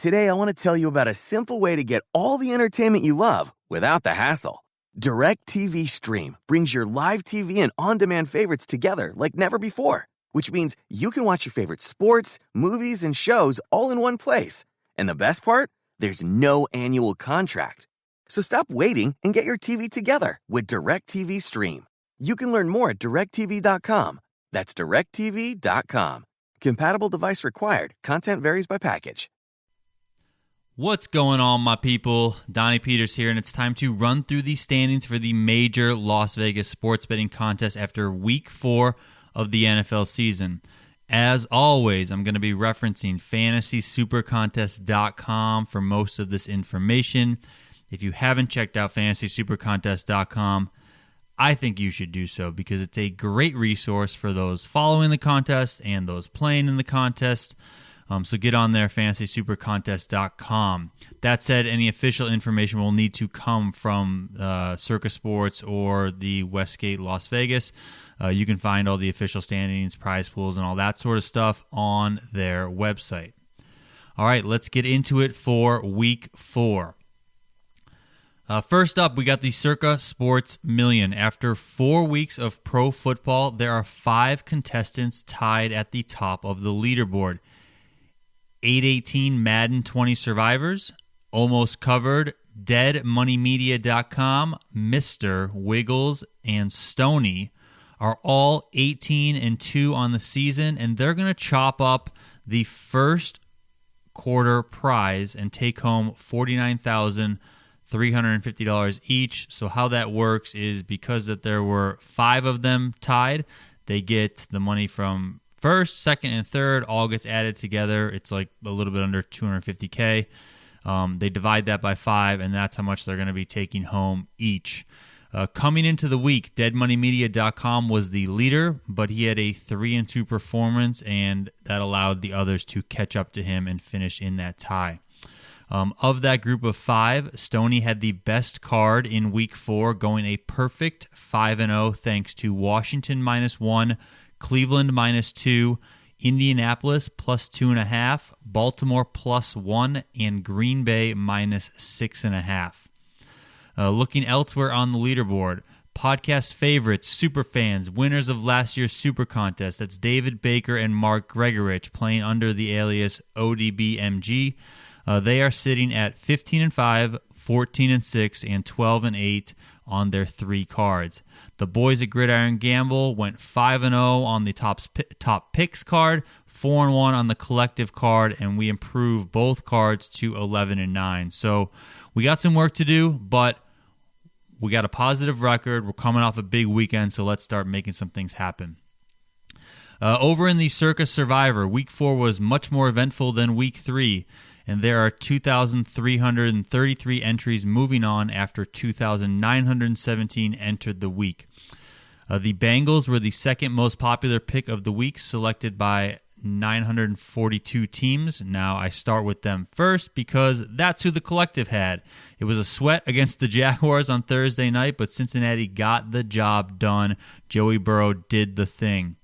Today, I want to tell you about a simple way to get all the entertainment you love without the hassle. DirecTV Stream brings your live TV and on-demand favorites together like never before, which means you can watch your favorite sports, movies, and shows all in one place. And the best part? There's no annual contract. So stop waiting and get your TV together with DirecTV Stream. You can learn more at directtv.com. That's directtv.com. Compatible device required. Content varies by package. What's going on, my people? Donnie Peters here, and it's time to run through the standings for the major Las Vegas sports betting contest after Week 4 of the NFL season. As always, I'm going to be referencing fantasysupercontest.com for most of this information. If you haven't checked out fantasysupercontest.com, I think you should do so because it's a great resource for those following the contest and those playing in the contest. So get on there, fantasysupercontest.com. That said, any official information will need to come from Circa Sports or the Westgate Las Vegas. You can find all the official standings, prize pools, and all that sort of stuff on their website. All right, let's get into it for Week 4. First up, we got the Circa Sports Million. After 4 weeks of pro football, there are 5 contestants tied at the top of the leaderboard. 818 Madden 20 survivors, almost covered, deadmoneymedia.com, Mr. Wiggles, and Stoney are all 18-2 on the season, and they're going to chop up the first quarter prize and take home $49,350 each. So how that works is because that there were 5 of them tied, they get the money from first, second, and third all gets added together. It's like a little bit under $250K. They divide that by 5, and that's how much they're going to be taking home each. Coming into the week, deadmoneymedia.com was the leader, but he had a 3-2 performance, and that allowed the others to catch up to him and finish in that tie. Of that group of 5, Stoney had the best card in Week 4, going a perfect 5-0 thanks to Washington -1, Cleveland -2, Indianapolis +2.5, Baltimore +1, and Green Bay -6.5. Looking elsewhere on the leaderboard, podcast favorites, superfans, winners of last year's Super Contest, that's David Baker and Mark Gregorich playing under the alias ODBMG. They are sitting at 15-5, 14-6, and 12-8 on their 3 cards. The boys at Gridiron Gamble went 5-0 on the top picks card, 4-1 on the collective card, and we improved both cards to 11-9. So we got some work to do, but we got a positive record. We're coming off a big weekend, so let's start making some things happen. Over in the Circus Survivor, Week 4 was much more eventful than Week 3. And there are 2,333 entries moving on after 2,917 entered the week. The Bengals were the second most popular pick of the week, selected by 942 teams. Now, I start with them first because that's who the collective had. It was a sweat against the Jaguars on Thursday night, but Cincinnati got the job done. Joey Burrow did the thing.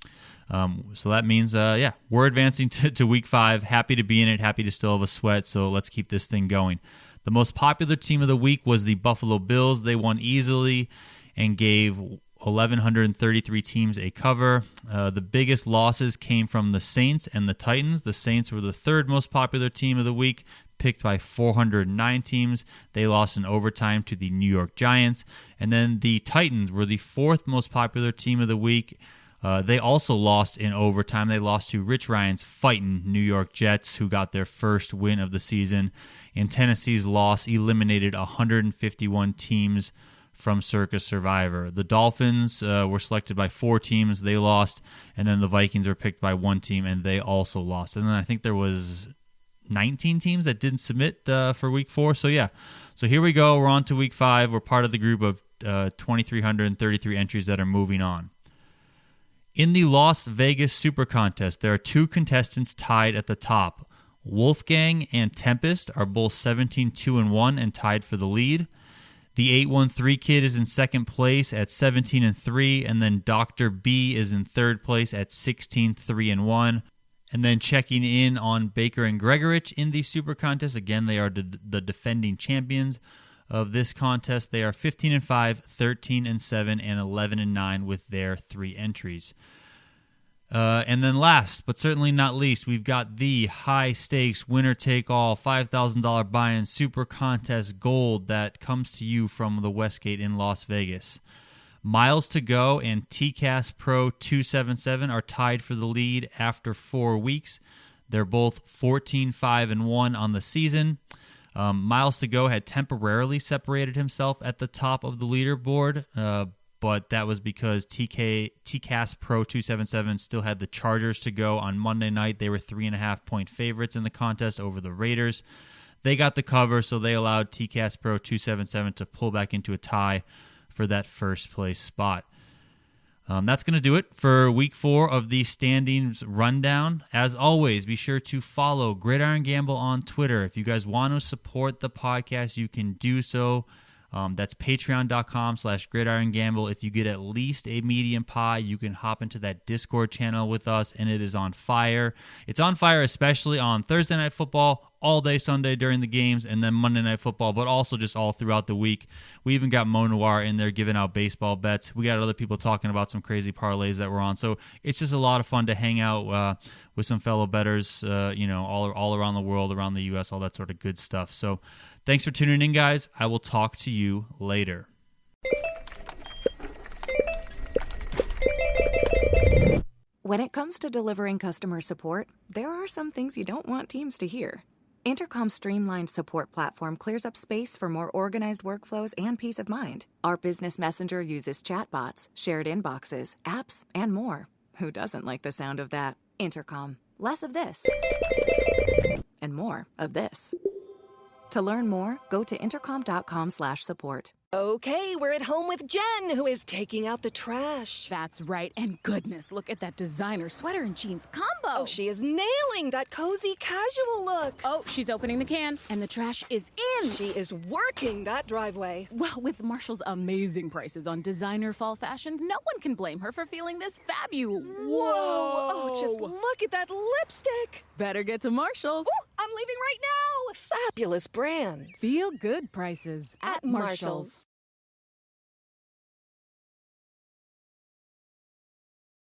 So that means, we're advancing to Week 5. Happy to be in it. Happy to still have a sweat. So let's keep this thing going. The most popular team of the week was the Buffalo Bills. They won easily and gave 1,133 teams a cover. The biggest losses came from the Saints and the Titans. The Saints were the third most popular team of the week, picked by 409 teams. They lost in overtime to the New York Giants. And then the Titans were the fourth most popular team of the week. They also lost in overtime. They lost to Rich Ryan's fighting New York Jets, who got their first win of the season. And Tennessee's loss eliminated 151 teams from Circus Survivor. The Dolphins were selected by 4 teams. They lost. And then the Vikings were picked by 1 team, and they also lost. And then I think there was 19 teams that didn't submit for Week 4. So, yeah. So here we go. We're on to Week 5. We're part of the group of 2,333 entries that are moving on. In the Las Vegas Super Contest, there are 2 contestants tied at the top. Wolfgang and Tempest are both 17-2-1 and tied for the lead. The 813 Kid is in second place at 17-3, and then Dr. B is in third place at 16-3-1. And then checking in on Baker and Gregorich in the Super Contest. Again, they are the defending champions of this contest. They are 15-5, 13-7, and 11-9 with their 3 entries. And then last, but certainly not least, we've got the high-stakes, winner-take-all, $5,000 buy-in Super Contest Gold that comes to you from the Westgate in Las Vegas. Miles to Go and TCAS Pro 277 are tied for the lead after 4 weeks. They're both 14-5-1 on the season. Miles to Go had temporarily separated himself at the top of the leaderboard, but that was because TCAS Pro 277 still had the Chargers to go on Monday night. They were 3.5-point favorites in the contest over the Raiders. They got the cover, so they allowed TCAS Pro 277 to pull back into a tie for that first place spot. That's going to do it for week 4 of the standings rundown. As always, be sure to follow Gridiron Gamble on Twitter. If you guys want to support the podcast, you can do so. That's patreon.com/gridirongamble. If you get at least a medium pie, you can hop into that Discord channel with us, and it is on fire. It's on fire especially on Thursday Night Football, all day Sunday during the games, and then Monday Night Football, but also just all throughout the week. We even got Mo Noir in there giving out baseball bets. We got other people talking about some crazy parlays that we're on. So it's just a lot of fun to hang out with some fellow bettors, all around the world, around the U.S., all that sort of good stuff. So thanks for tuning in, guys. I will talk to you later. When it comes to delivering customer support, there are some things you don't want teams to hear. Intercom's streamlined support platform clears up space for more organized workflows and peace of mind. Our business messenger uses chatbots, shared inboxes, apps, and more. Who doesn't like the sound of that? Intercom. Less of this. And more of this. To learn more, go to intercom.com/support. Okay, we're at home with Jen, who is taking out the trash. That's right, and goodness, look at that designer sweater and jeans combo. Oh, she is nailing that cozy casual look. Oh, she's opening the can, and the trash is in. She is working that driveway. Well, with Marshall's amazing prices on designer fall fashions, no one can blame her for feeling this fabulous. Whoa! Oh, just look at that lipstick. Better get to Marshall's. Oh, I'm leaving right now. Fabulous brands. Feel good prices at Marshall's.